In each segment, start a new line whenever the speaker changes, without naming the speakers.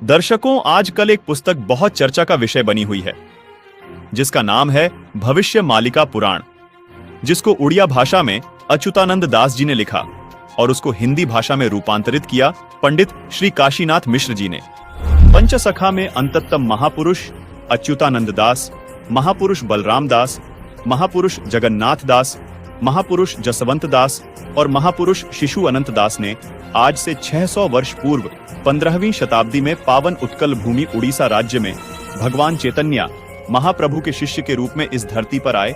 दर्शकों, आजकल एक पुस्तक बहुत चर्चा का विषय बनी हुई है जिसका नाम है भविष्य मालिका पुराण, जिसको उड़िया भाषा में अच्युतानंद दास जी ने लिखा और उसको हिंदी भाषा में रूपांतरित किया पंडित श्री काशीनाथ मिश्र जी ने। पंचसखा में अंततम महापुरुष अच्युतानंद दास, महापुरुष बलराम दास, महापुरुष जगन्नाथ दास, महापुरुष जसवंत दास और महापुरुष शिशु अनंत दास ने आज से 600 वर्ष पूर्व 15वीं शताब्दी में पावन उत्कल भूमि उड़ीसा राज्य में भगवान चैतन्य महाप्रभु के शिष्य के रूप में इस धरती पर आए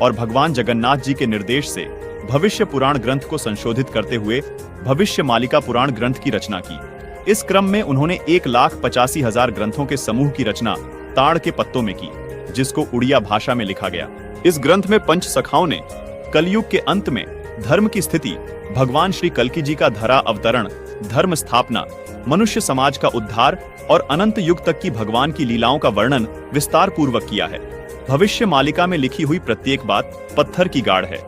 और भगवान जगन्नाथ जी के निर्देश से भविष्य पुराण ग्रंथ को संशोधित करते हुए भविष्य मालिका पुराण ग्रंथ की रचना की। इस क्रम में उन्होंने 1,85,000 ग्रंथों के समूह की रचना ताड़ के पत्तों में की, जिसको उड़िया भाषा में लिखा गया। इस ग्रंथ में पंच सखाओं ने कलयुग के अंत में धर्म की स्थिति, भगवान श्री कल्कि जी का धरा अवतरण, धर्म स्थापना, मनुष्य समाज का उद्धार और अनंत युग तक की भगवान की लीलाओं का वर्णन विस्तार पूर्वक किया है। भविष्य मालिका में लिखी हुई प्रत्येक बात पत्थर की गाढ़ है।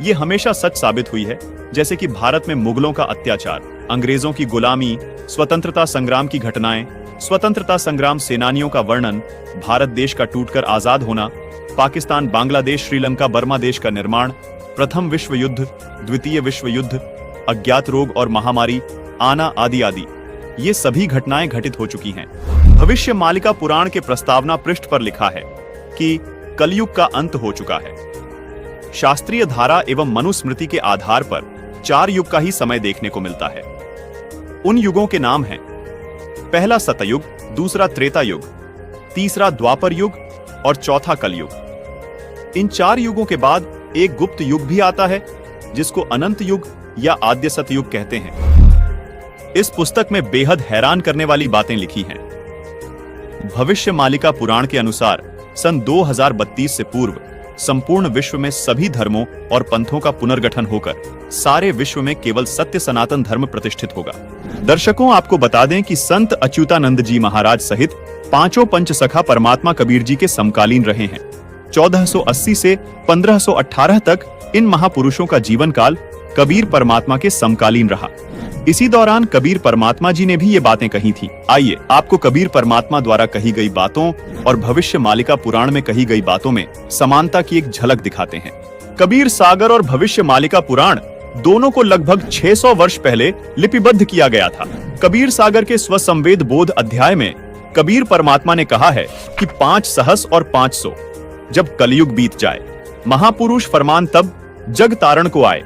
ये हमेशा सच साबित हुई है, जैसे कि भारत में मुगलों का अत्याचार, अंग्रेजों की गुलामी, स्वतंत्रता संग्राम की घटनाएं, स्वतंत्रता संग्राम सेनानियों का वर्णन, भारत देश का टूटकर आजाद होना, पाकिस्तान, बांग्लादेश, श्रीलंका, बर्मा देश का निर्माण, प्रथम विश्व युद्ध, द्वितीय विश्व युद्ध, अज्ञात रोग और महामारी आना आदि आदि, ये सभी घटनाएं घटित हो चुकी हैं। भविष्य मालिका पुराण के प्रस्तावना पृष्ठ पर लिखा है कि कलयुग का अंत हो चुका है। शास्त्रीय धारा एवं मनुस्मृति के आधार पर 4 युग का ही समय देखने को मिलता है। उन युगों के नाम हैं: पहला सतयुग, दूसरा त्रेता युग, तीसरा द्वापर युग और चौथा कलयुग। इन 4 युगों के बाद एक गुप्त युग भी आता है, जिसको अनंत युग या आद्य सतयुग कहते हैं। इस पुस्तक में बेहद हैरान करने वाली बातें लिखी हैं। भविष्य मालिका पुराण के अनुसार सन 2032 से पूर्व संपूर्ण विश्व में सभी धर्मों और पंथों का पुनर्गठन होकर सारे विश्व में केवल सत्य सनातन धर्म प्रतिष्ठित होगा। दर्शकों, आपको बता दें कि संत अच्युतानंद जी महाराज सहित 5 पंचसखा परमात्मा कबीर जी के समकालीन रहे हैं। 1480 से 1518 तक इन महापुरुषों का जीवन काल कबीर परमात्मा के समकालीन रहा। इसी दौरान कबीर परमात्मा जी ने भी ये बातें कही थी। आइए आपको कबीर परमात्मा द्वारा कही गई बातों और भविष्य मालिका पुराण में कही गई बातों में समानता की एक झलक दिखाते हैं। कबीर सागर और भविष्य मालिका पुराण दोनों को लगभग 600 वर्ष पहले लिपिबद्ध किया गया था। कबीर सागर के स्वसंवेद बोध अध्याय में कबीर परमात्मा ने कहा है कि 5 सहस और 500 जब कलयुग बीत जाए, महापुरुष फरमान तब जग तारण को आए।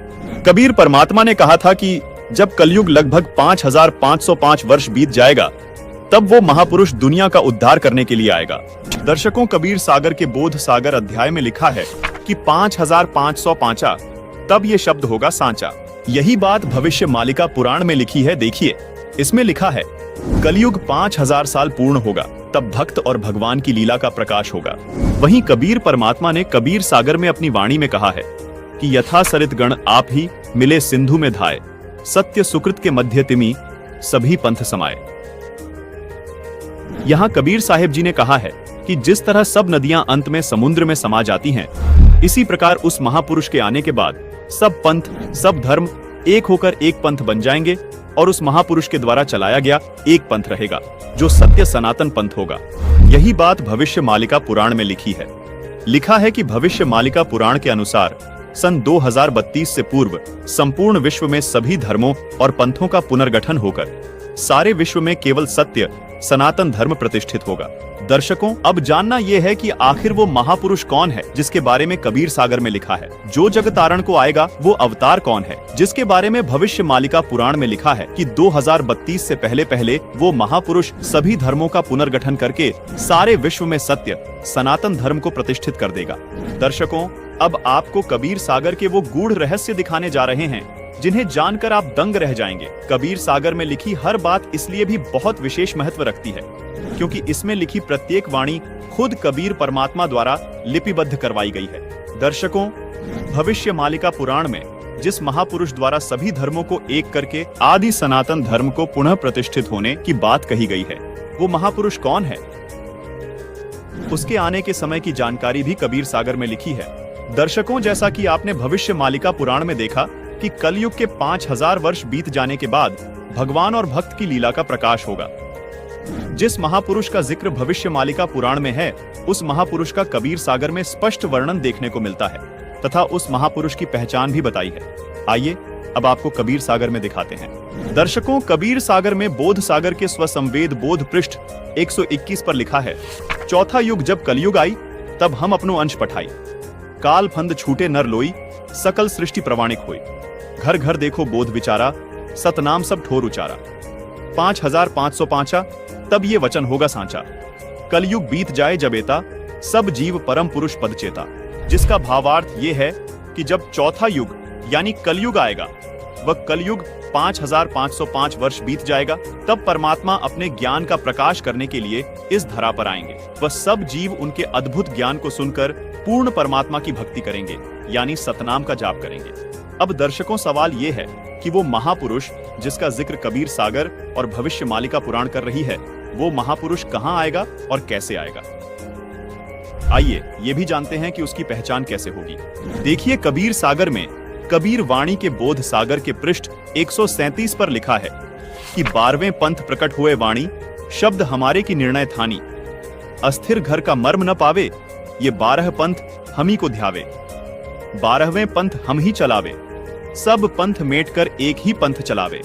कबीर परमात्मा ने कहा था कि जब कलयुग लगभग 5505 वर्ष बीत जाएगा, तब वो महापुरुष दुनिया का उद्धार करने के लिए आएगा। दर्शकों, कबीर सागर के बोध सागर अध्याय में लिखा है कि 5505 तब ये शब्द होगा सांचा। यही बात भविष्य मालिका पुराण में लिखी है। देखिए, इसमें लिखा है कलयुग 5000 साल पूर्ण होगा, तब भक्त और भगवान की लीला का प्रकाश होगा। वहीं कबीर परमात्मा ने कबीर सागर में अपनी वाणी में कहा है कि यथा सरित गण आप ही मिले सिंधु में धाये, सत्य सुकृत के मध्य तिमि सभी पंथ समाये। यहाँ कबीर साहिब जी ने कहा है कि जिस तरह सब नदियां अंत में समुद्र में समा जाती हैं, इसी प्रकार उस महापुरुष के आने के बाद सब पंथ, सब धर्म एक होकर एक पंथ बन जाएंगे और उस महापुरुष के द्वारा चलाया गया एक पंथ रहेगा, जो सत्य सनातन पंथ होगा। यही बात भविष्य मालिका पुराण में लिखी है। लिखा है कि भविष्य मालिका पुराण के अनुसार सन 2032 से पूर्व संपूर्ण विश्व में सभी धर्मों और पंथों का पुनर्गठन होकर सारे विश्व में केवल सत्य सनातन धर्म प्रतिष्ठित होगा। दर्शकों, अब जानना यह है कि आखिर वो महापुरुष कौन है जिसके बारे में कबीर सागर में लिखा है। जो जग तारण को आएगा वो अवतार कौन है जिसके बारे में भविष्य मालिका पुराण में लिखा है कि 2032 से पहले पहले वो महापुरुष सभी धर्मों का पुनर्गठन करके सारे विश्व में सत्य सनातन धर्म को प्रतिष्ठित कर देगा। दर्शकों, अब आपको कबीर सागर के वो गूढ़ रहस्य दिखाने जा रहे हैं जिन्हें जानकर आप दंग रह जाएंगे। कबीर सागर में लिखी हर बात इसलिए भी बहुत विशेष महत्व रखती है क्योंकि इसमें लिखी प्रत्येक वाणी खुद कबीर परमात्मा द्वारा लिपिबद्ध करवाई गई है। दर्शकों, भविष्य मालिका पुराण में जिस महापुरुष द्वारा सभी धर्मों को एक करके आदि सनातन धर्म को पुनः प्रतिष्ठित होने की बात कही गई है, वो महापुरुष कौन है, उसके आने के समय की जानकारी भी कबीर सागर में लिखी है। दर्शकों, जैसा कि आपने भविष्य मालिका पुराण में देखा कि कलयुग के 5000 वर्ष बीत जाने के बाद भगवान और भक्त की लीला का प्रकाश होगा। जिस महापुरुष का जिक्र भविष्य मालिका पुराण में है, उस महापुरुष का कबीर सागर में स्पष्ट वर्णन देखने को मिलता है तथा उस महापुरुष की पहचान भी बताई है। आइए अब आपको कबीर सागर में दिखाते हैं। दर्शकों, कबीर सागर में बोध सागर के स्वसंवेद बोध पृष्ठ 121 पर लिखा है, चौथा युग जब कलयुग आई, तब हम अपनो अंश पठाई। काल फंद छूटे नर लोई, सकल सृष्टि प्रवाणिक हुई। घर घर देखो बोध विचारा, सतनाम सब ठोर उचारा। 5505 तब ये वचन होगा सांचा। कलयुग बीत जाए जब एता, सब जीव परम पुरुष पद चेता। जिसका भावार्थ ये है कि जब चौथा युग यानी कलयुग आएगा, वह कलयुग 5505 वर्ष बीत जाएगा, तब परमात्मा अपने ज्ञान का प्रकाश करने के लिए इस धरा पर आएंगे। वह सब जीव उनके अद्भुत ज्ञान को सुनकर पूर्ण परमात्मा की भक्ति करेंगे, यानी सतनाम का जाप करेंगे। अब दर्शकों, सवाल ये है कि वो महापुरुष जिसका जिक्र कबीर सागर और भविष्य मालिका पुराण कर रही है, वो महापुरुष कहाँ आएगा और कैसे आएगा? आइए ये भी जानते हैं कि उसकी पहचान कैसे होगी। देखिए, कबीर सागर में कबीर वाणी के बोध सागर के पृष्ठ 137 पर लिखा है कि 12वें पंथ प्रकट हुए वाणी, शब्द हमारे की निर्णय थानी। अस्थिर घर का मर्म न पावे, ये 12 पंथ हम ही को ध्यावे। 12वें पंथ हम ही चलावे, सब पंथ मेट कर एक ही पंथ चलावे।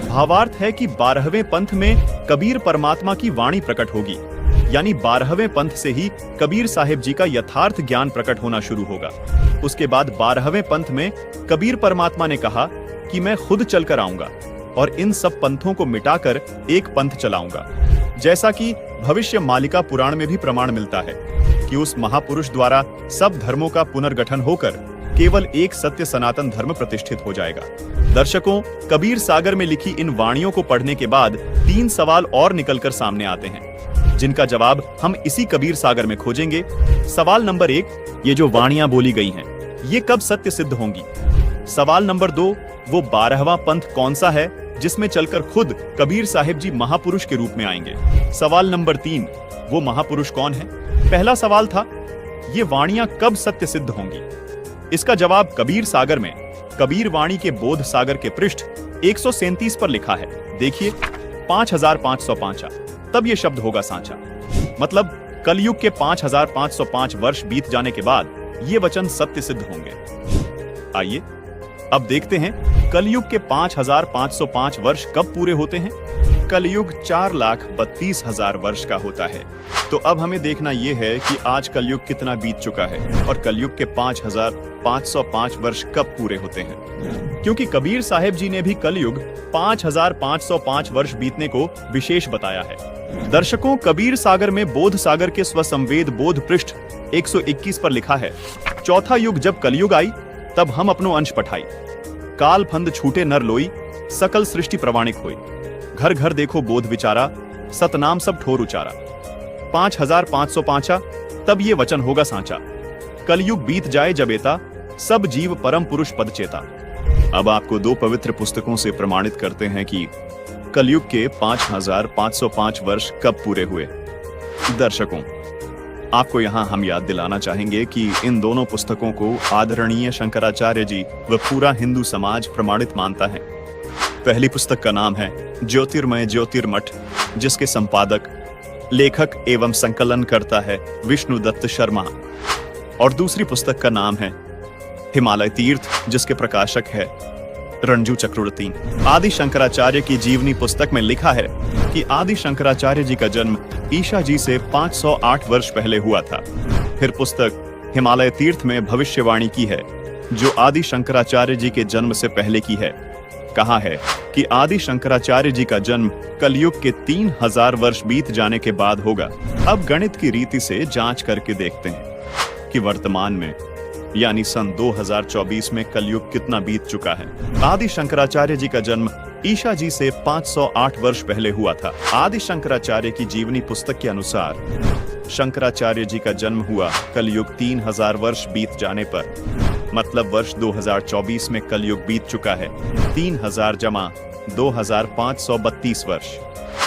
भावार्थ है कि 12वें पंथ में कबीर परमात्मा की वाणी प्रकट होगी, यानी 12वें पंथ से ही कबीर साहिब जी का यथार्थ ज्ञान प्रकट होना शुरू होगा। उसके बाद 12वें पंथ में कबीर परमात्मा ने कहा कि मैं खुद चलकर आऊंगा और इन सब पंथों को मिटाकर एक पंथ चलाऊंगा। जैसा कि भविष्य मालिका पुराण में भी प्रमाण मिलता है कि उस महापुरुष द्वारा सब धर्मों का पुनर्गठन होकर केवल एक सत्य सनातन धर्म प्रतिष्ठित हो जाएगा। दर्शकों, कबीर सागर में लिखी इन वाणियों को पढ़ने के बाद 3 सवाल और निकलकर सामने आते हैं, जिनका जवाब हम इसी कबीर सागर में खोजेंगे। सवाल नंबर 1, ये जो वाणियां बोली गई हैं, ये कब सत्य सिद्ध होंगी? सवाल नंबर 2, वो 12वां पंथ कौन सा है जिसमें चलकर खुद कबीर साहिब जी महापुरुष के रूप में आएंगे? सवाल नंबर 3, वो महापुरुष कौन है? पहला सवाल था, ये वाणियां कब सत्य सिद्ध होंगी? इसका जवाब कबीर सागर में कबीर वाणी के बोध सागर के पृष्ठ 137 पर लिखा है। देखिए, 5505 तब ये शब्द होगा सांचा। मतलब कलयुग के 5505 वर्ष बीत जाने के बाद ये वचन सत्य सिद्ध होंगे। आइए अब देखते हैं कलयुग के 5505 वर्ष कब पूरे होते हैं। कलयुग 4,32,000 वर्ष का होता है। तो अब हमें देखना यह है कि आज कलयुग कितना बीत चुका है और कलयुग के 5505 वर्ष कब पूरे होते हैं, क्योंकि कबीर साहिब जी ने भी कलयुग 5505 वर्ष बीतने को विशेष बताया है। दर्शकों, कबीर सागर में बोध सागर के स्वसंवेद बोध पृष्ठ 121 पर लिखा है, चौथा युग जब कलयुग आई, तब हम अपनो अंश पठाई। काल फंद छूटे नर लोई, सकल सृष्टि प्रवाणिक हुई। घर घर देखो बोध विचारा, सतनाम सब ठोर उचारा। 5505 तब ये वचन होगा सांचा। कलयुग बीत जाए जब एता, सब जीव परम पुरुष पद चेता। अब आपको 2 पवित्र पुस्तकों से प्रमाणित करते हैं कि कलयुग के 5505 वर्ष कब पूरे हुए। दर्शकों, आपको यहाँ हम याद दिलाना चाहेंगे कि इन दोनों पुस्तकों को आदरणीय शंकराचार्य जी व पूरा हिंदू समाज प्रमाणित मानता है। पहली पुस्तक का नाम है ज्योतिर्मय ज्योतिर्मठ, जिसके संपादक, लेखक एवं संकलन करता है विष्णुदत्त शर्मा, और दूसरी पुस्तक का नाम है हिमालय तीर्थ, जिसके प्रकाशक है रणजू चक्रवर्ती। आदि शंकराचार्य की जीवनी पुस्तक में लिखा है कि आदि शंकराचार्य जी का जन्म ईशा जी से 508 वर्ष पहले हुआ था। फिर पुस्तक हिमालय तीर्थ में भविष्यवाणी की है, जो आदि शंकराचार्य जी के जन्म से पहले की है। कहा है कि आदि शंकराचार्य जी का जन्म कलयुग के 3000 वर्ष बीत जाने के बाद होगा। अब गणित की रीति से जांच करके देखते हैं कि वर्तमान में यानी सन 2024 में कलयुग कितना बीत चुका है। आदि शंकराचार्य जी का जन्म ईशा जी से 508 वर्ष पहले हुआ था। आदि शंकराचार्य की जीवनी पुस्तक के अनुसार शंकराचार्य जी का जन्म हुआ कलयुग 3000 वर्ष बीत जाने पर, मतलब वर्ष 2024 में कलयुग बीत चुका है 3000 जमा 2532 वर्ष,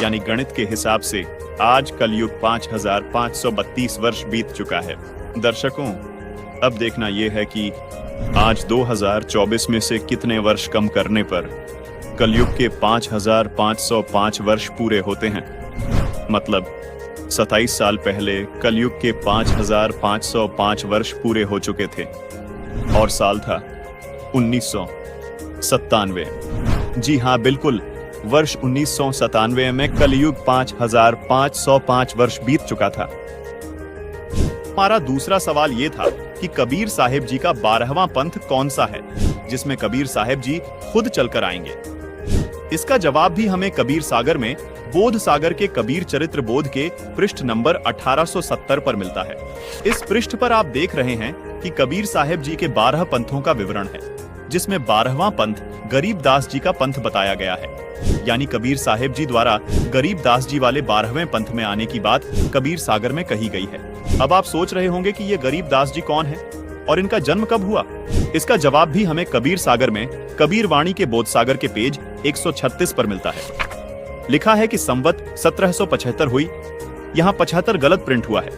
यानी गणित के हिसाब से आज कलयुग 5532 वर्ष बीत चुका है। दर्शकों, अब देखना यह है कि आज 2024 में से कितने वर्ष कम करने पर कलयुग के 5505 वर्ष पूरे होते हैं। मतलब 27 साल पहले कलयुग के 5505 वर्ष पूरे हो चुके थे और साल था 1997। जी हाँ, बिल्कुल, वर्ष 1997 में कलयुग 5505 वर्ष बीत चुका था। हमारा दूसरा सवाल यह था कि कबीर साहिब जी का 12वां पंथ कौन सा है जिसमें कबीर साहिब जी खुद चलकर आएंगे। इसका जवाब भी हमें कबीर सागर में बोध सागर के कबीर चरित्र बोध के पृष्ठ नंबर 1870 पर मिलता है। इस पृष्ठ पर आप देख रहे हैं कि कबीर साहिब जी के 12 पंथों का विवरण है, जिसमें 12वां पंथ गरीबदास जी का पंथ बताया गया है। यानी कबीर साहिब जी द्वारा गरीबदास जी वाले 12वें पंथ में आने की बात कबीर सागर में कही गई है। अब आप सोच रहे होंगे कि ये गरीबदास जी कौन है और इनका जन्म कब हुआ। इसका जवाब भी हमें कबीर सागर में कबीर वाणी के बोध सागर के पेज 136 पर मिलता है। लिखा है कि संवत 1775 हुई। यहाँ 75 गलत प्रिंट हुआ है,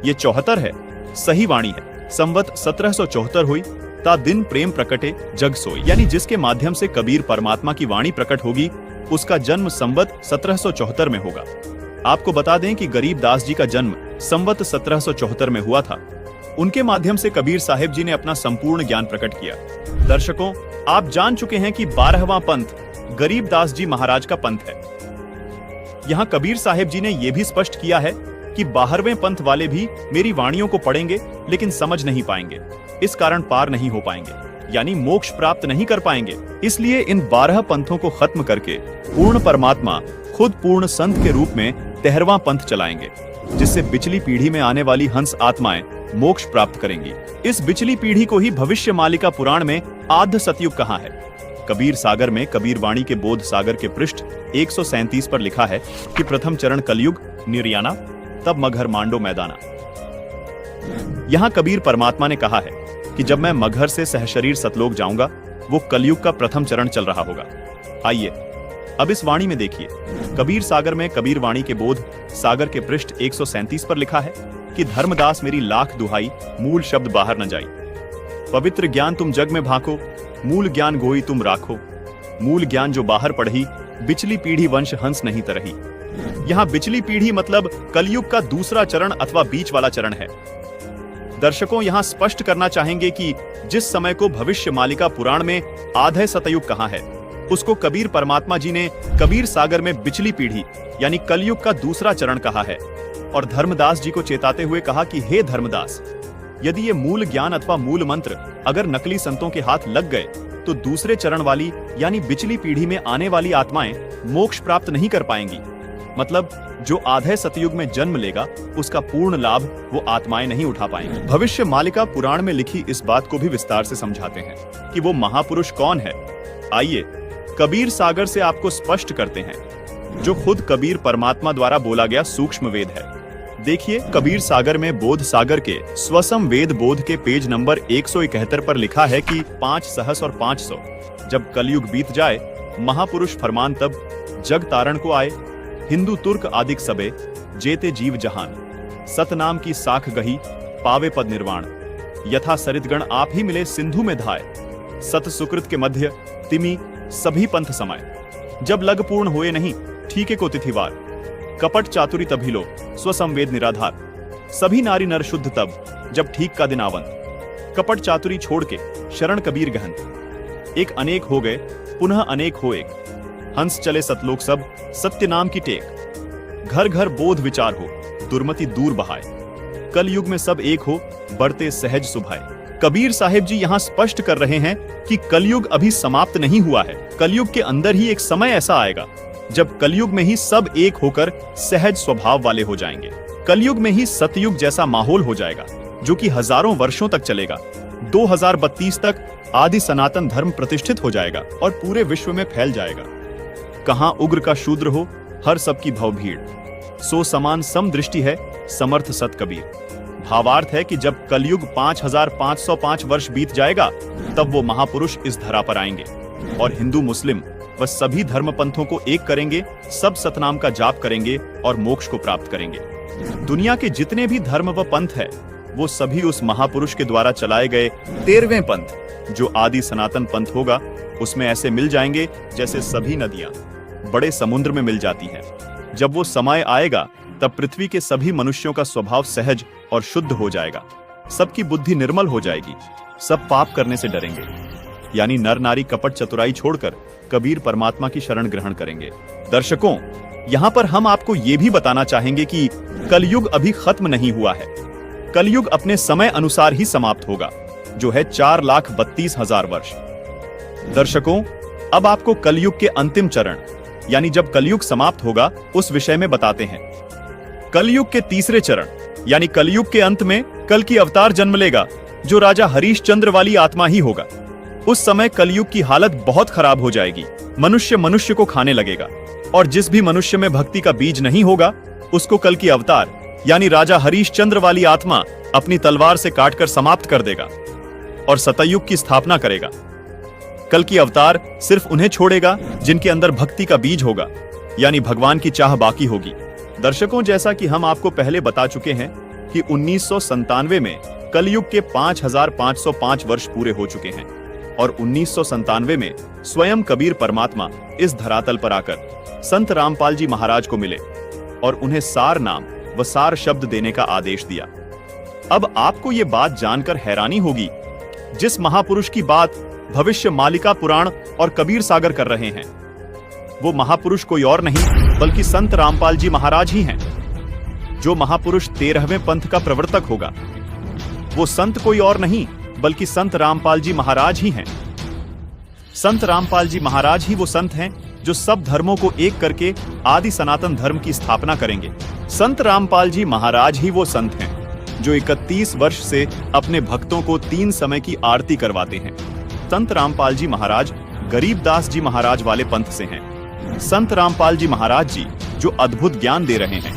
ये 74 है, सही वाणी है। संवत 1774 हुई। ता दिन प्रेम प्रकटे जग सोई, यानी जिसके माध्यम से कबीर परमात्मा की वाणी प्रकट होगी उसका जन्म संवत 1774 में होगा। आपको बता दें कि गरीबदास जी का जन्म संवत 1774 में हुआ था। उनके माध्यम से कबीर साहिब जी ने अपना संपूर्ण ज्ञान प्रकट किया। दर्शकों, आप जान चुके हैं कि 12वां पंथ गरीबदास जी महाराज का पंथ है। यहाँ कबीर साहिब जी ने यह भी स्पष्ट किया है कि 12वें पंथ वाले भी मेरी वाणियों को पढ़ेंगे लेकिन समझ नहीं पाएंगे, इस कारण पार नहीं हो पाएंगे, यानी मोक्ष प्राप्त नहीं कर पाएंगे। इसलिए इन 12 पंथों को खत्म करके पूर्ण परमात्मा खुद पूर्ण संत के रूप में 13वां पंथ चलाएंगे, जिससे बिचली पीढ़ी में आने वाली हंस आत्माएं मोक्ष प्राप्त करेंगी। इस बिचली पीढ़ी को ही भविष्य मालिका पुराण में आद्य सतयुग कहा है। कबीर सागर में कबीर वाणी के बोध सागर के पृष्ठ 137 पर लिखा है कि प्रथम चरण कलयुग निर्याना, तब मगहर मांडो मैदाना। यहाँ कबीर परमात्मा ने कहा है कि जब मैं मगहर से सहशरीर सतलोक जाऊंगा, वो कलयुग का प्रथम चरण चल रहा होगा। आइए अब इस वाणी में देखिए। कबीर सागर में कबीर वाणी के बोध सागर के पृष्ठ 137 पर लिखा है कि धर्मदास मेरी लाख दुहाई, मूल शब्द बाहर न जाई। पवित्र ज्ञान तुम जग में भाको, मूल ज्ञान गोई तुम राखो। मूल ज्ञान जो बाहर पढ़ी, बिचली पीढ़ी वंश हंस नहीं तरही। यहाँ बिचली पीढ़ी मतलब कलयुग का दूसरा चरण अथवा बीच वाला चरण है। दर्शकों, यहाँ स्पष्ट करना चाहेंगे कि जिस समय को भविष्य मालिका पुराण में आधे सतयुग कहा है, उसको कबीर परमात्मा जी ने कबीर सागर में बिचली पीढ़ी यानी कलयुग का दूसरा चरण कहा है और धर्मदास जी को चेताते हुए कहा कि हे धर्मदास, यदि ये मूल ज्ञान अथवा मूल मंत्र अगर नकली संतों के हाथ लग गए तो दूसरे चरण वाली यानी बिचली पीढ़ी में आने वाली आत्माएं मोक्ष प्राप्त नहीं कर पाएंगी। मतलब जो आधे सतयुग में जन्म लेगा उसका पूर्ण लाभ वो आत्माएं नहीं उठा पाएंगी। भविष्य मालिका पुराण में लिखी इस बात को भी विस्तार से समझाते हैं कि वो महापुरुष कौन है। आइए कबीर सागर से आपको स्पष्ट करते हैं, जो खुद कबीर परमात्मा द्वारा बोला गया सूक्ष्म वेद है। देखिए, कबीर सागर में बोध सागर के स्वसम वेद बोध के पेज नंबर 171 पर लिखा है कि 5 सहस और 500 जब कलयुग बीत जाए, महापुरुष फरमान तब जग तारण को आए। हिंदू तुर्क आदिक सबे जेते जीव जहान, सतनाम की साख गही पावे पद निर्वाण। यथा सरितगण आप ही मिले सिंधु में धाय, सत सुकृत के मध्य तिमी सभी पंथ समय। जब लग पूर्ण हुए नहीं ठीके को तिथिवार, कपट चातुरी तभी लो स्वसंवेद निराधार। सभी नारी नर शुद्ध तब जब ठीक का दिन आवंत, कपट चातुरी छोड़ के शरण कबीर गहन। एक अनेक हो गए पुनः अनेक हो एक, हंस चले सतलोक सब सत्य नाम की टेक। घर घर बोध विचार हो दुर्मति दूर बहाए, कल युग में सब एक हो बढ़ते सहज सुभाए। कबीर साहिब जी यहाँ स्पष्ट कर रहे हैं कि कलयुग अभी समाप्त नहीं हुआ है। कलयुग के अंदर ही एक समय ऐसा आएगा जब कलयुग में ही सब एक होकर सहज स्वभाव वाले हो जाएंगे। कलयुग में ही सतयुग जैसा माहौल हो जाएगा जो कि हजारों वर्षों तक चलेगा। 2032 तक आदि सनातन धर्म प्रतिष्ठित हो जाएगा और पूरे विश्व में फैल जाएगा। कहां उग्र का शूद्र हो हर सबकी भव भीड़, सो समान सम दृष्टि है समर्थ सत कबीर। भावार्थ है कि जब कलयुग 5505 वर्ष बीत जाएगा तब वो महापुरुष इस धरा पर आएंगे और हिंदू मुस्लिम व सभी धर्म पंथों को एक करेंगे, सब सतनाम का जाप करेंगे और मोक्ष को प्राप्त करेंगे। दुनिया के जितने भी धर्म व पंथ है वो सभी उस महापुरुष के द्वारा चलाए गए 13वें पंथ जो आदि सनातन पंथ होगा उसमें ऐसे मिल जाएंगे जैसे सभी नदियां बड़े समुद्र में मिल जाती हैं। जब वो समय आएगा तब पृथ्वी के सभी मनुष्यों का स्वभाव सहज और शुद्ध हो जाएगा। सबकी बुद्धि निर्मल हो जाएगी, सब पाप करने से डरेंगे, यानी नर नारी कपट चतुराई छोड़कर कबीर परमात्मा की शरण ग्रहण करेंगे। दर्शकों, यहाँ पर हम आपको ये भी बताना चाहेंगे कि कलयुग अभी खत्म नहीं हुआ है। कलयुग अपने समय अनुसार ही समाप्त होगा, जो है 4,32,000 वर्ष। दर्शकों, अब आपको कलयुग के अंतिम चरण यानी जब कलयुग समाप्त होगा उस विषय में बताते हैं। कलयुग के तीसरे चरण यानी कलयुग के अंत में कल की अवतार जन्म लेगा, जो राजा हरीशचंद्र वाली आत्मा ही होगा। उस समय कलयुग की हालत बहुत खराब हो जाएगी। मनुष्य मनुष्य को खाने लगेगा और जिस भी मनुष्य में भक्ति का बीज नहीं होगा उसको कल की अवतार यानी राजा हरीशचंद्र वाली आत्मा अपनी तलवार से काटकर समाप्त कर देगा और सतयुग की स्थापना करेगा। कल की अवतार सिर्फ उन्हें छोड़ेगा जिनके अंदर भक्ति का बीज होगा, यानी भगवान की चाह बाकी होगी। दर्शकों, जैसा कि हम आपको पहले बता चुके हैं कि 1997 में कलयुग के 5,505 वर्ष पूरे हो चुके हैं और 1997 में स्वयं कबीर परमात्मा इस धरातल पर आकर संत रामपाल जी महाराज को मिले और उन्हें सार नाम व सार शब्द देने का आदेश दिया। अब आपको ये बात जानकर हैरानी होगी, जिस महापुरुष की बात भविष्य मालिका पुराण और कबीर सागर कर रहे हैं, वो महापुरुष कोई और नहीं बल्कि संत रामपाल जी महाराज ही हैं। जो महापुरुष 13वें पंथ का प्रवर्तक होगा, वो संत कोई और नहीं बल्कि संत रामपाल जी महाराज ही हैं। संत रामपाल जी महाराज ही वो संत हैं जो सब धर्मों को एक करके आदि सनातन धर्म की स्थापना करेंगे। संत रामपाल जी महाराज ही वो संत हैं जो 31 वर्ष से अपने भक्तों को 3 समय की आरती करवाते हैं। संत रामपाल जी महाराज गरीबदास जी महाराज वाले पंथ से हैं। संत रामपाल जी महाराज जी जो अद्भुत ज्ञान दे रहे हैं,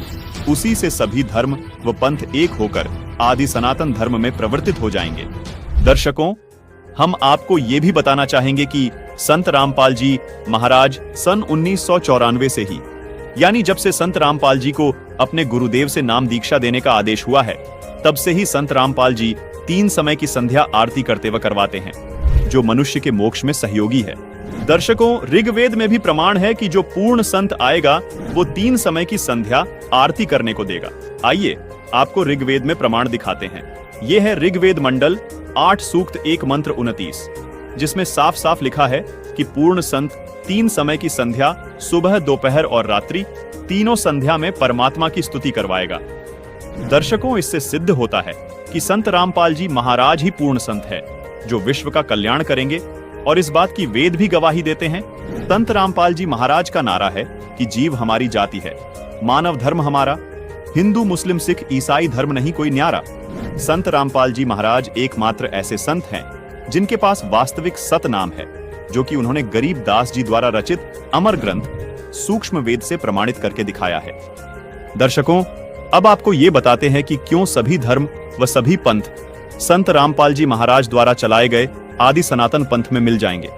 उसी से सभी धर्म व पंथ एक होकर आदि सनातन धर्म में प्रवर्तित हो जाएंगे। दर्शकों, हम आपको ये भी बताना चाहेंगे कि संत रामपाल जी महाराज सन 1994 से ही, यानी जब से संत रामपाल जी को अपने गुरुदेव से नाम दीक्षा देने का आदेश हुआ है, तब से ही संत रामपाल जी 3 समय की संध्या आरती करते व करवाते हैं, जो मनुष्य के मोक्ष में सहयोगी है। दर्शकों, ऋग्वेद में भी प्रमाण है कि जो पूर्ण संत आएगा वो 3 समय की संध्या आरती करने को देगा। आइए आपको ऋग्वेद में प्रमाण दिखाते हैं। ये है ऋग्वेद मंडल 8 सूक्त 1 मंत्र 29, जिसमें साफ साफ लिखा है कि पूर्ण संत 3 समय की संध्या सुबह, दोपहर और रात्रि तीनों संध्या में परमात्मा की स्तुति करवाएगा। दर्शकों, इससे सिद्ध होता है कि संत रामपाल जी महाराज ही पूर्ण संत है जो विश्व का कल्याण करेंगे, और इस बात की वेद भी गवाही देते हैं। संत रामपाल जी महाराज का नारा है कि जीव हमारी जाति है, मानव धर्म हमारा, हिंदू मुस्लिम सिख ईसाई धर्म नहीं कोई न्यारा। संत रामपाल जी महाराज एकमात्र ऐसे संत हैं जिनके पास वास्तविक सत नाम है, जो कि उन्होंने गरीबदास जी द्वारा रचित अमर ग्रंथ सूक्ष्म वेद से प्रमाणित करके दिखाया है। दर्शकों, अब आपको ये बताते हैं कि क्यों सभी धर्म व सभी पंथ संत रामपाल जी महाराज द्वारा चलाए गए आदि सनातन पंथ में मिल जाएंगे।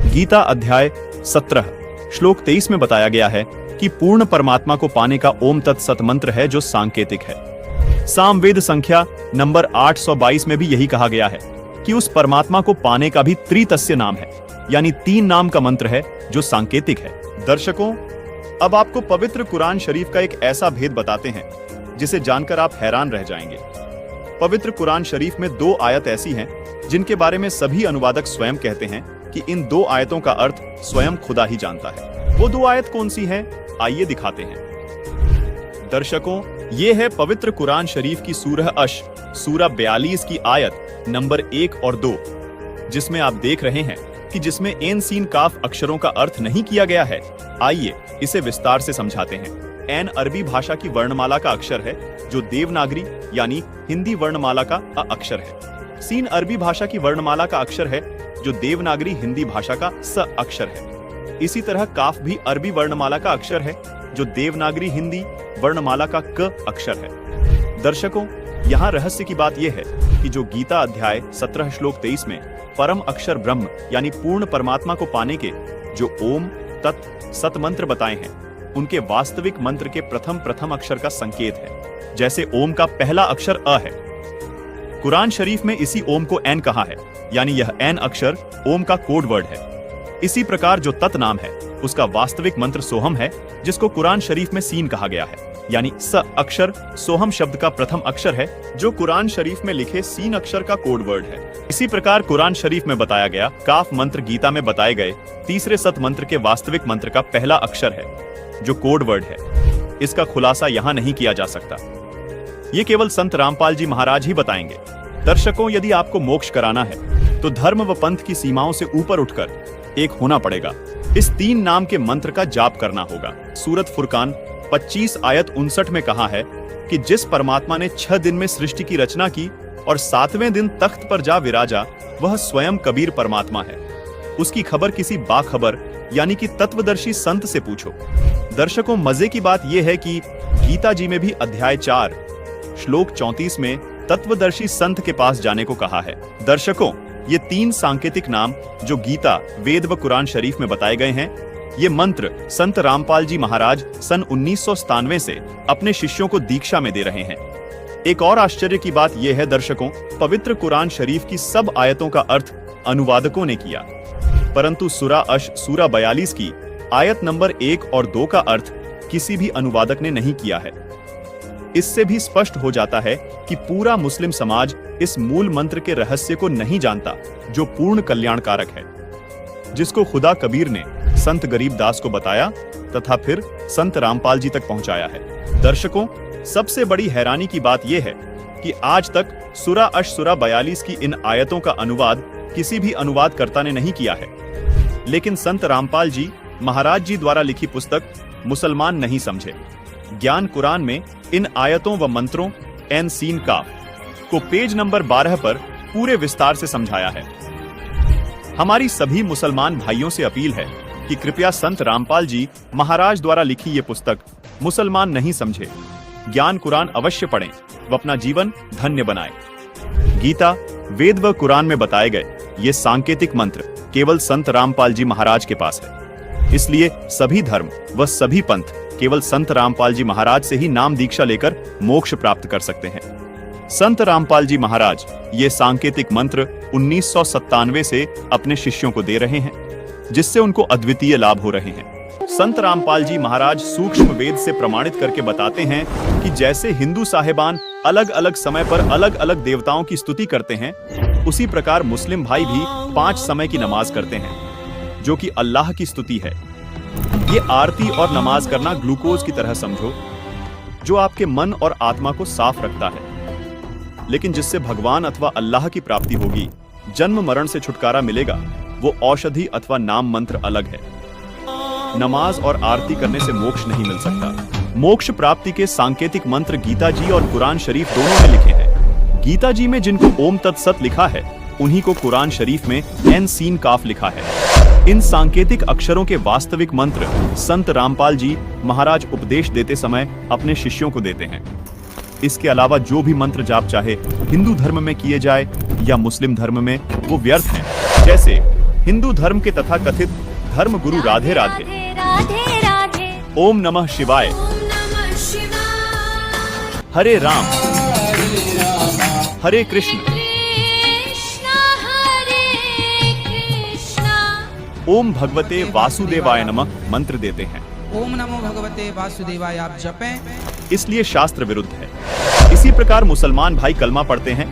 गीता अध्याय 17 श्लोक 23 में बताया गया है कि पूर्ण परमात्मा को पाने का ओम तत्सत मंत्र है, जो सांकेतिक है। सामवेद संख्या नंबर 822 में भी यही कहा गया है कि उस परमात्मा को पाने का भी त्रितस्य नाम है, यानी 3 नाम का मंत्र है जो सांकेतिक है। दर्शकों, अब आपको पवित्र कुरान शरीफ का एक ऐसा भेद बताते हैं जिसे जानकर आप हैरान रह जाएंगे। पवित्र कुरान शरीफ में 2 आयत ऐसी हैं जिनके बारे में सभी अनुवादक स्वयं कहते हैं कि इन 2 आयतों का अर्थ स्वयं खुदा ही जानता है। वो 2 आयत कौन सी हैं? आइए दिखाते हैं। दर्शकों, ये है पवित्र कुरान शरीफ की सूरह अश सूरा 42 की आयत नंबर 1 और 2, जिसमें आप देख रहे हैं कि जिसमें एन सीन काफ अक्षरों का अर्थ नहीं किया गया है। आइए इसे विस्तार से समझाते हैं। एन अरबी भाषा की वर्णमाला का अक्षर है जो देवनागरी यानी हिंदी वर्णमाला का अ अक्षर है। सीन अरबी भाषा की वर्णमाला का अक्षर है जो देवनागरी हिंदी भाषा का स अक्षर है। इसी तरह काफ भी अरबी वर्णमाला का अक्षर है जो देवनागरी हिंदी वर्णमाला का क अक्षर है। दर्शकों, यहाँ रहस्य की बात यह है कि जो गीता अध्याय 17 श्लोक 23 में परम अक्षर ब्रह्म यानी पूर्ण परमात्मा को पाने के जो ओम तत् सत मंत्र बताए हैं, उनके वास्तविक मंत्र के प्रथम अक्षर का संकेत है। जैसे ओम का पहला अक्षर अ है, कुरान शरीफ में इसी ओम को एन कहा है, यानी यह एन अक्षर ओम का कोड वर्ड है। इसी प्रकार जो तत् नाम है उसका वास्तविक मंत्र सोहम है, जिसको कुरान शरीफ में सीन कहा गया है, यानी स अक्षर सोहम शब्द का प्रथम अक्षर है, जो कुरान शरीफ में लिखे सीन अक्षर का कोड वर्ड है। इसी प्रकार कुरान शरीफ में बताया गया काफ मंत्र गीता में बताए गए तीसरे सत मंत्र के वास्तविक मंत्र का पहला अक्षर है, जो कोड वर्ड है। इसका खुलासा यहाँ नहीं किया जा सकता, ये केवल संत रामपाल जी महाराज ही बताएंगे। दर्शकों, यदि आपको मोक्ष कराना है तो धर्म व पंथ की सीमाओं से ऊपर उठकर एक होना पड़ेगा। इस 3 नाम के मंत्र का जाप करना होगा। सूरत फुरकान 25 आयत 59 में कहा है कि जिस परमात्मा ने 6 दिन में सृष्टि की रचना की और 7वें दिन तख्त पर जा विराजा, वह स्वयं कबीर परमात्मा है। उसकी खबर किसी बाखबर यानी कि तत्वदर्शी संत से पूछो। दर्शकों, मजे की बात यह है कि गीता जी में भी अध्याय 4 श्लोक 34 में तत्वदर्शी संत के पास जाने को कहा है। दर्शकों, ये 3 सांकेतिक नाम जो गीता, वेद व कुरान शरीफ में बताए गए हैं, ये मंत्र संत रामपाल जी महाराज सन 1997 से अपने शिष्यों को दीक्षा में दे रहे हैं। एक और आश्चर्य की बात यह है दर्शकों, पवित्र कुरान शरीफ की सब आयतों का अर्थ अनुवादकों ने किया, परंतु सूरा 42 की आयत नंबर 1 और 2 का अर्थ किसी भी अनुवादक ने नहीं किया है। इससे भी स्पष्ट हो जाता है कि पूरा मुस्लिम समाज इस मूल मंत्र के रहस्य को नहीं जानता, जो पूर्ण कल्याणकारक है, जिसको खुदा कबीर ने संत गरीब दास को बताया तथा फिर संत रामपाल जी तक पहुंचाया है। दर्शकों, सबसे बड़ी हैरानी की बात यह है कि आज तक सूरा 42 की इन आयतों का अनुवाद किसी भी अनुवादकर्ता ने नहीं किया है, लेकिन संत रामपाल जी महाराज जी द्वारा लिखी पुस्तक मुसलमान नहीं समझे ज्ञान कुरान में इन आयतों व मंत्रों एन सीन काफ को पेज नंबर 12 पर पूरे विस्तार से समझाया है। हमारी सभी मुसलमान भाइयों से अपील है कि कृपया संत रामपाल जी महाराज द्वारा लिखी ये पुस्तक मुसलमान नहीं समझे ज्ञान कुरान अवश्य पढ़ें व अपना जीवन धन्य बनाएं। गीता, वेद व कुरान में बताए गए ये सांकेतिक मंत्र केवल संत रामपाल जी महाराज के पास है। इसलिए सभी धर्म व सभी पंथ केवल संत रामपाल जी महाराज से ही नाम दीक्षा लेकर मोक्ष प्राप्त कर सकते हैं। संत रामपाल जी महाराज ये सांकेतिक मंत्र 1997 से अपने शिष्यों को दे रहे हैं, जिससे उनको अद्वितीय लाभ हो रहे हैं। संत रामपाल जी महाराज सूक्ष्म वेद से प्रमाणित करके बताते हैं कि जैसे हिंदू साहिबान अलग अलग समय पर अलग अलग देवताओं की स्तुति करते हैं, उसी प्रकार मुस्लिम भाई भी 5 समय की नमाज करते हैं, जो कि अल्लाह की स्तुति है। ये आरती और नमाज करना ग्लूकोज की तरह समझो, जो आपके मन और आत्मा को साफ रखता है, लेकिन जिससे भगवान अथवा अल्लाह की प्राप्ति होगी, जन्म मरण से छुटकारा मिलेगा, वो औषधि अथवा नाम मंत्र अलग है। नमाज और आरती करने से मोक्ष नहीं मिल सकता। मोक्ष प्राप्ति के सांकेतिक मंत्र गीता जी और कुरान शरीफ दोनों में लिखे हैं। गीता जी में जिनको ओम तत्सत लिखा है, उन्हीं को कुरान शरीफ में एन सीन काफ लिखा है। इन सांकेतिक अक्षरों के वास्तविक मंत्र संत रामपाल जी महाराज उपदेश देते समय अपने शिष्यों को देते हैं। इसके अलावा जो भी मंत्र जाप चाहे हिंदू धर्म में किए जाए या मुस्लिम धर्म में, वो व्यर्थ हैं। जैसे हिंदू धर्म के तथा कथित धर्म गुरु राधे राधे, ओम नमः शिवाय, हरे राम, हरे कृष्ण, ओम भगवते वासुदेवाय नमः मंत्र देते हैं।
ओम नमो भगवते वासुदेवाय आप जपें।
इसलिए शास्त्र विरुद्ध है। इसी प्रकार मुसलमान भाई कलमा पढ़ते हैं,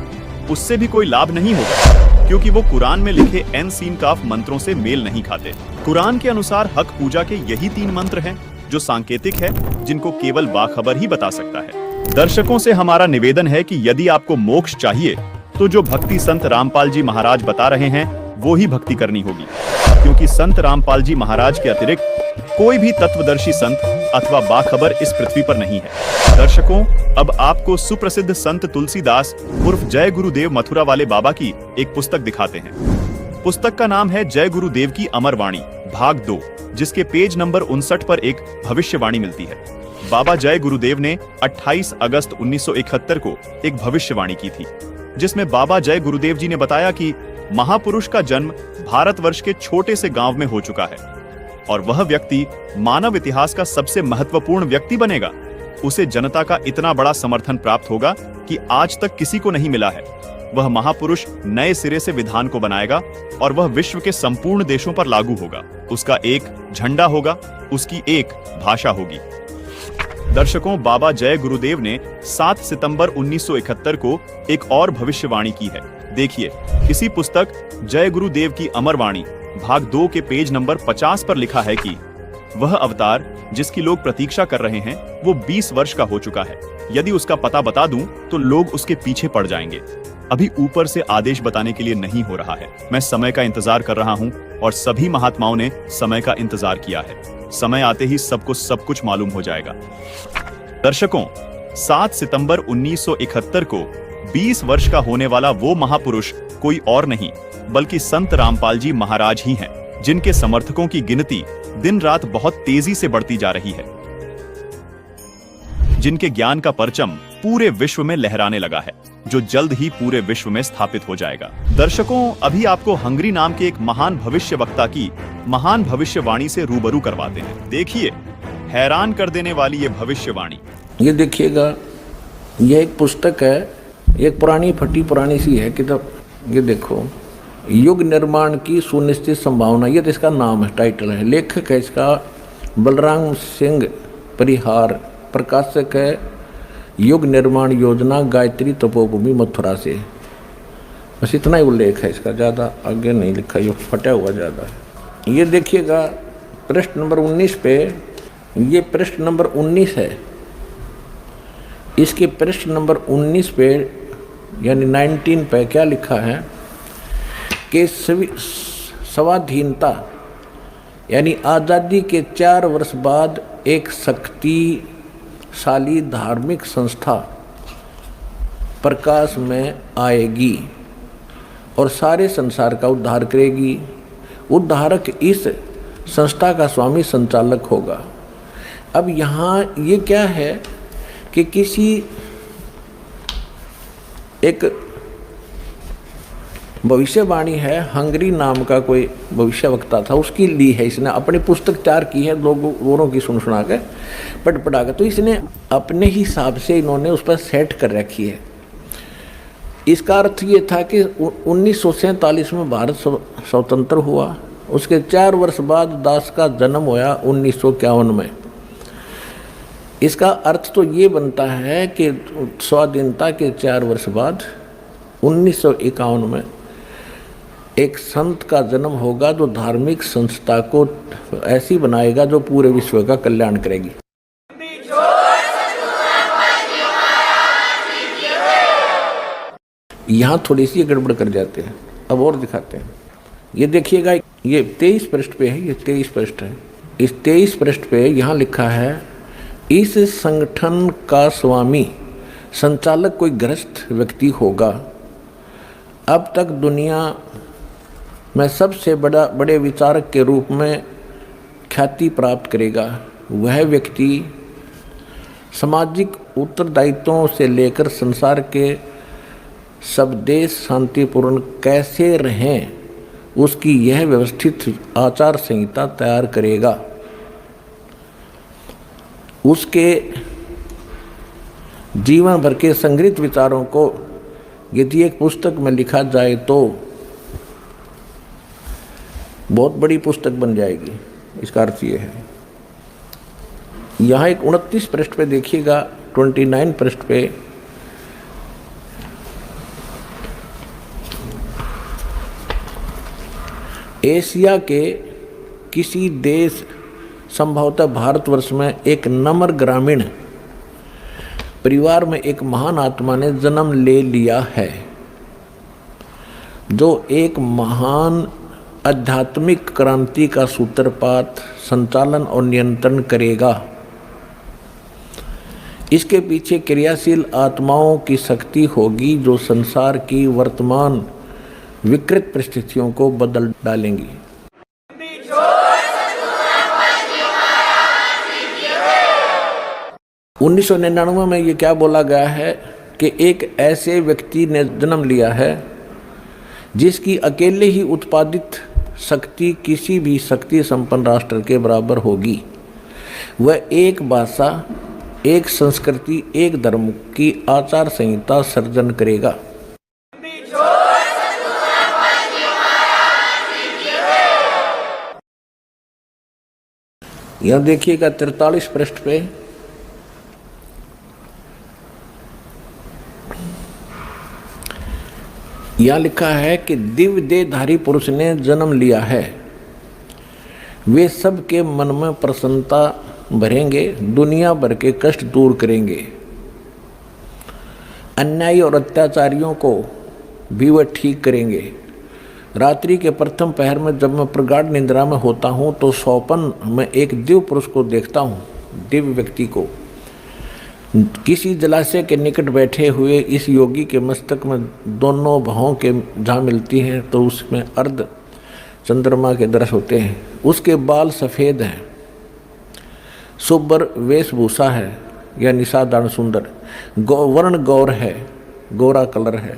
उससे भी कोई लाभ नहीं होगा, क्योंकि वो कुरान में लिखे एन सीन काफ मंत्रों से मेल नहीं खाते। कुरान के अनुसार हक पूजा के यही 3 मंत्र हैं जो सांकेतिक है, जिनको केवल बाखबर ही बता सकता है। दर्शकों से हमारा निवेदन है कि यदि आपको मोक्ष चाहिए तो जो भक्ति संत रामपाल जी महाराज बता रहे हैं वो ही भक्ति करनी होगी, क्योंकि संत रामपाल जी महाराज के अतिरिक्त कोई भी तत्वदर्शी संत अथवा बाखबर इस पृथ्वी पर नहीं है। दर्शकों, अब आपको सुप्रसिद्ध संत तुलसीदास उर्फ जय गुरुदेव मथुरा वाले बाबा की एक पुस्तक दिखाते हैं। पुस्तक का नाम है जय गुरुदेव की अमर वाणी भाग 2, जिसके पेज नंबर 59 पर एक भविष्यवाणी मिलती है। बाबा जय गुरुदेव ने 28 अगस्त 1971 को एक भविष्यवाणी की थी, जिसमें बाबा जय गुरुदेव जी ने बताया कि महापुरुष का जन्म भारतवर्ष के छोटे से गांव में हो चुका है और वह व्यक्ति मानव इतिहास का सबसे महत्वपूर्ण व्यक्ति बनेगा। उसे जनता का इतना बड़ा समर्थन प्राप्त होगा कि आज तक किसी को नहीं मिला है। वह महापुरुष नए सिरे से विधान को बनाएगा और वह विश्व के संपूर्ण देशों पर लागू होगा। उसका एक झंडा होगा, उसकी एक भाषा होगी। दर्शकों, बाबा जय गुरुदेव ने 7 सितंबर 1971 को एक और भविष्यवाणी की है। देखिए, इसी पुस्तक जय गुरुदेव की अमर वाणी भाग 2 के पेज नंबर 50 पर लिखा है कि वह अवतार जिसकी लोग प्रतीक्षा कर रहे हैं वो 20 वर्ष का हो चुका है। यदि उसका पता बता दूं तो लोग उसके पीछे पड़ जाएंगे। अभी ऊपर से आदेश बताने के लिए नहीं हो रहा है। मैं समय का इंतजार कर रहा हूं और सभी महात्माओं ने समय का इंतजार किया है। समय आते ही सबको सब कुछ मालूम हो जाएगा। दर्शकों, 7 सितंबर 1971 को 20 वर्ष का होने वाला वो महापुरुष कोई और नहीं बल्कि संत रामपाल जी महाराज ही हैं, जिनके समर्थकों की गिनती दिन रात बहुत तेजी से बढ़ती जा रही है, जिनके ज्ञान का परचम पूरे विश्व में लहराने लगा है, जो जल्द ही पूरे विश्व में स्थापित हो जाएगा। दर्शकों, अभी आपको हंगरी नाम के एक महान भविष्यवक्ता की महान भविष्यवाणी से रूबरू करवाते हैं। देखिए, हैरान कर देने वाली ये भविष्यवाणी।
ये देखिएगा, ये एक पुस्तक है, एक पुरानी फटी पुरानी सी है किताब। ये देखो, युग निर्माण की सुनिश्चित संभावना, ये तो इसका नाम है, टाइटल है। लेखक है इसका बलराम सिंह परिहार, प्रकाशक है युग निर्माण योजना, गायत्री तपोभूमि, मथुरा से। बस इतना ही उल्लेख है इसका, ज़्यादा आगे नहीं लिखा, ये फटा हुआ ज़्यादा है। ये देखिएगा पृष्ठ नंबर 19 पे, ये पृष्ठ नंबर 19 है। इसके पृष्ठ नंबर 19 पे यानी 19 पे क्या लिखा है कि स्वाधीनता यानी आज़ादी के 4 वर्ष बाद एक शक्तिशाली धार्मिक संस्था प्रकाश में आएगी और सारे संसार का उद्धार करेगी। उद्धारक इस संस्था का स्वामी संचालक होगा। अब यहाँ ये क्या है कि किसी एक भविष्यवाणी है, हंगरी नाम का कोई भविष्यवक्ता था, उसकी ली है इसने, अपनी पुस्तक तैयार की है, लोगों की सुना के पढ़ा के, तो इसने अपने हिसाब से इन्होंने उस पर सेट कर रखी है। इसका अर्थ ये था कि 1947 में भारत स्वतंत्र हुआ, उसके 4 वर्ष बाद दास का जन्म होया 1951 में। इसका अर्थ तो ये बनता है कि स्वाधीनता के 4 वर्ष बाद 1951 में एक संत का जन्म होगा जो धार्मिक संस्था को ऐसी बनाएगा जो पूरे विश्व का कल्याण करेगी। यहाँ थोड़ी सी गड़बड़ कर जाते हैं, अब और दिखाते हैं। ये देखिएगा, ये 23 पृष्ठ पे है, ये 23 पृष्ठ है। इस 23 पृष्ठ पे यहाँ लिखा है, इस संगठन का स्वामी संचालक कोई गृहस्थ व्यक्ति होगा। अब तक दुनिया में सबसे बड़े विचारक के रूप में ख्याति प्राप्त करेगा। वह व्यक्ति सामाजिक उत्तरदायित्वों से लेकर संसार के सब देश शांतिपूर्ण कैसे रहें उसकी यह व्यवस्थित आचार संहिता तैयार करेगा। उसके जीवन भर के संग्रहित विचारों को यदि एक पुस्तक में लिखा जाए तो बहुत बड़ी पुस्तक बन जाएगी। इसका अर्थ ये है। यहाँ एक 29 पृष्ठ पे देखिएगा, 29 पृष्ठ पे एशिया के किसी देश, संभवतः भारतवर्ष में एक नम्र ग्रामीण परिवार में एक महान आत्मा ने जन्म ले लिया है, जो एक महान आध्यात्मिक क्रांति का सूत्रपात, संचालन और नियंत्रण करेगा। इसके पीछे क्रियाशील आत्माओं की शक्ति होगी जो संसार की वर्तमान विकृत परिस्थितियों को बदल डालेंगी। उन्नीस 1999 में ये क्या बोला गया है कि एक ऐसे व्यक्ति ने जन्म लिया है जिसकी अकेले ही उत्पादित शक्ति किसी भी शक्ति संपन्न राष्ट्र के बराबर होगी। वह एक भाषा, एक संस्कृति, एक धर्म की आचार संहिता सर्जन करेगा। यहां देखिएगा 43 पृष्ठ पे यहां लिखा है कि दिव्य देहधारी पुरुष ने जन्म लिया है, वे सबके मन में प्रसन्नता भरेंगे, दुनिया भर के कष्ट दूर करेंगे, अन्यायी और अत्याचारियों को भी वह ठीक करेंगे। रात्रि के प्रथम पहर में जब मैं प्रगाढ़ निद्रा में होता हूँ तो स्वप्न में एक दिव्य पुरुष को देखता हूँ, दिव्य व्यक्ति को। किसी जलाशय के निकट बैठे हुए इस योगी के मस्तक में दोनों भौं के जहाँ मिलती हैं तो उसमें अर्ध चंद्रमा के दृश्य होते हैं। उसके बाल सफ़ेद हैं, सुब्बर वेशभूषा है यानी साधारण सुंदर, वर्ण गौर है, गोरा कलर है,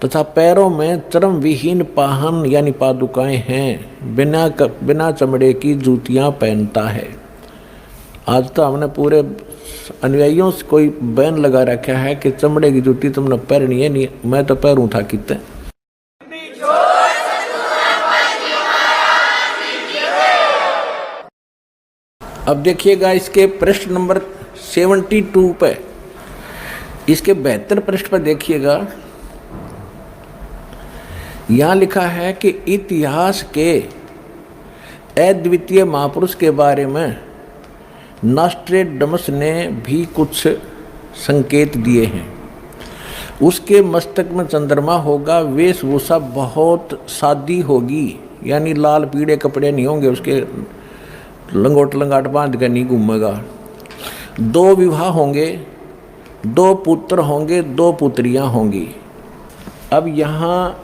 तथा पैरों में चरम विहीन पाहन यानी पादुकाएं हैं, बिना चमड़े की जूतियां पहनता है। आज तो हमने पूरे अनुयायियों से कोई बैन लगा रखा है कि चमड़े की जूती तुमने पहननी है, नहीं मैं तो पैरूं था कितने। अब देखिएगा इसके पृष्ठ नंबर 72 पे, इसके 72 पृष्ठ पर देखिएगा, यहां लिखा है कि इतिहास के अद्वितीय महापुरुष के बारे में नॉस्ट्रेडमस ने भी कुछ संकेत दिए हैं। उसके मस्तक में चंद्रमा होगा, वेशभूषा बहुत सादी होगी, यानी लाल पीले कपड़े नहीं होंगे, उसके लंगोट लंगाट बांध कर नहीं घूमेगा। 2 विवाह होंगे, 2 पुत्र होंगे, 2 पुत्रियां होंगी। अब यहाँ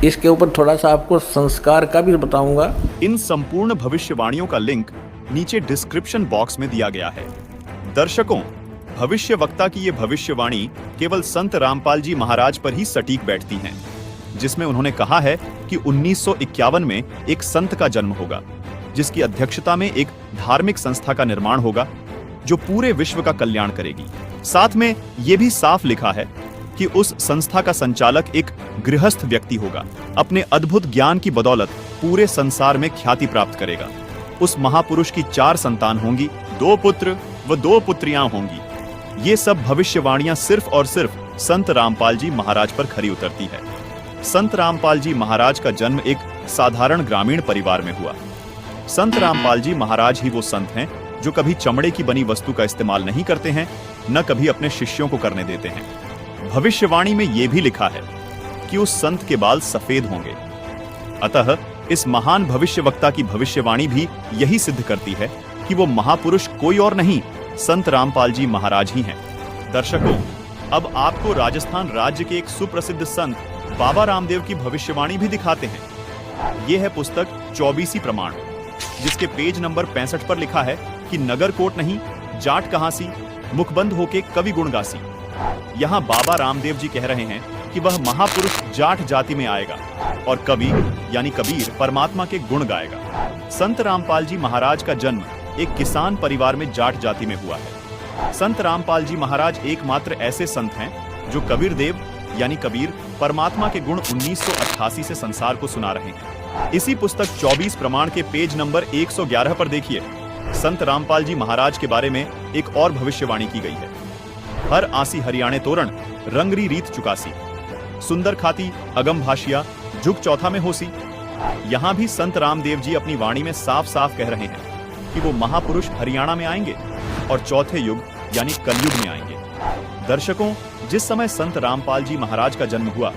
इसके ऊपर थोड़ा सा आपको संस्कार का भी बताऊंगा।
इन संपूर्ण भविष्यवाणियों का लिंक नीचे डिस्क्रिप्शन बॉक्स में दिया गया है। दर्शकों, भविष्य वक्ता की ये भविष्यवाणी केवल संत रामपाल जी महाराज पर ही सटीक बैठती हैं, जिसमें उन्होंने कहा है कि 1951 में एक संत का जन्म होगा, जिसकी अध्यक्षता में एक धार्मिक संस्था का निर्माण होगा जो पूरे विश्व का कल्याण करेगी। साथ में यह भी साफ लिखा है कि उस संस्था का संचालक एक गृहस्थ व्यक्ति होगा, अपने अद्भुत ज्ञान की बदौलत पूरे संसार में ख्याति प्राप्त करेगा। उस महापुरुष की 4 संतान होंगी, 2 पुत्र व 2 पुत्रियां होंगी। ये सब भविष्यवाणियां सिर्फ और सिर्फ संत रामपाल जी महाराज पर खरी उतरती है। संत रामपाल जी महाराज का जन्म एक साधारण ग्रामीण परिवार में हुआ। संत रामपाल जी महाराज ही वो संत हैं जो कभी चमड़े की बनी वस्तु का इस्तेमाल नहीं करते हैं, न कभी अपने शिष्यों को करने देते हैं। भविष्यवाणी में यह भी लिखा है कि उस संत के बाल सफेद होंगे। अतः इस महान भविष्यवक्ता की भविष्यवाणी भी यही सिद्ध करती है कि वो महापुरुष कोई और नहीं, संत रामपाल जी महाराज ही हैं। दर्शकों, अब आपको राजस्थान राज्य के एक सुप्रसिद्ध संत बाबा रामदेव की भविष्यवाणी भी दिखाते हैं। यह है पुस्तक 24 प्रमाण, जिसके पेज नंबर 65 पर लिखा है कि नगर कोट नहीं, जाट कहां सी, मुखबंद होके कवि गुण गासी। यहाँ बाबा रामदेव जी कह रहे हैं कि वह महापुरुष जाट जाति में आएगा और कवि यानी कबीर परमात्मा के गुण गाएगा। संत रामपाल जी महाराज का जन्म एक किसान परिवार में जाट जाति में हुआ है। संत रामपाल जी महाराज एकमात्र ऐसे संत हैं जो कबीर देव यानी कबीर परमात्मा के गुण 1988 से संसार को सुना रहे हैं। इसी पुस्तक 24 प्रमाण के पेज नंबर 111 पर देखिए, संत रामपाल जी महाराज के बारे में एक और भविष्यवाणी की गई है। हर आसी हरियाणे तोरण, रंगरी रीत चुकासी, सुंदर खाती अगम भाषिया, जुग चौथा में होसी। यहाँ भी संत रामदेव जी अपनी वाणी में साफ साफ कह रहे हैं कि वो महापुरुष हरियाणा में आएंगे और चौथे युग यानी कलयुग में आएंगे। दर्शकों, जिस समय संत रामपाल जी महाराज का जन्म हुआ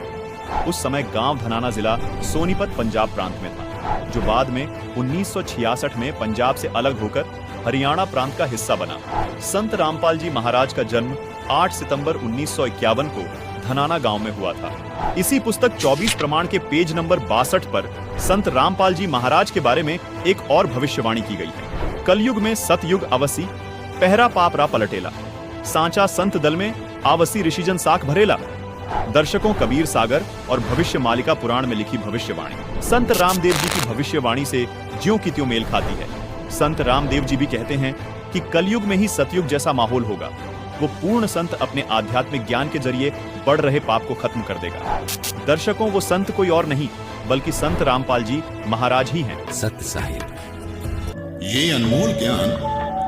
उस समय गांव धनाना जिला सोनीपत पंजाब प्रांत में था, जो बाद में 1966 में पंजाब से अलग होकर हरियाणा प्रांत का हिस्सा बना। संत रामपाल जी महाराज का जन्म 8 सितंबर 1951 को धनाना गांव में हुआ था। इसी पुस्तक 24 प्रमाण के पेज नंबर 62 पर संत रामपाल जी महाराज के बारे में एक और भविष्यवाणी की गई है। कलयुग में सतयुग अवसी, पहरा पाप रा पलटेला, सांचा संत दल में आवसी ऋषिजन साख भरेला। दर्शकों, कबीर सागर और भविष्य मालिका पुराण में लिखी भविष्यवाणी संत रामदेव जी की भविष्यवाणी से ज्यों की त्यों मेल खाती है। संत रामदेव जी भी कहते हैं कि कलयुग में ही सतयुग जैसा माहौल होगा। वो पूर्ण संत अपने आध्यात्मिक ज्ञान के जरिए बढ़ रहे पाप को खत्म कर देगा। दर्शकों, वो संत कोई और नहीं बल्कि संत रामपाल जी महाराज ही हैं।
सत्य साहिब ये अनमोल ज्ञान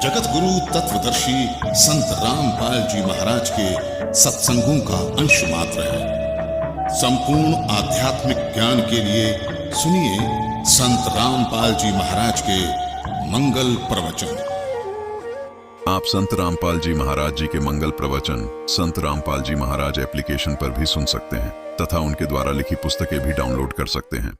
जगत गुरु तत्वदर्शी संत रामपाल जी महाराज के सत्संगों का अंश मात्र है। संपूर्ण आध्यात्मिक ज्ञान के लिए सुनिए संत रामपाल जी महाराज के मंगल प्रवचन।
आप संत रामपाल जी महाराज जी के मंगल प्रवचन संत रामपाल जी महाराज एप्लीकेशन पर भी सुन सकते हैं तथा उनके द्वारा लिखी पुस्तकें भी डाउनलोड कर सकते हैं।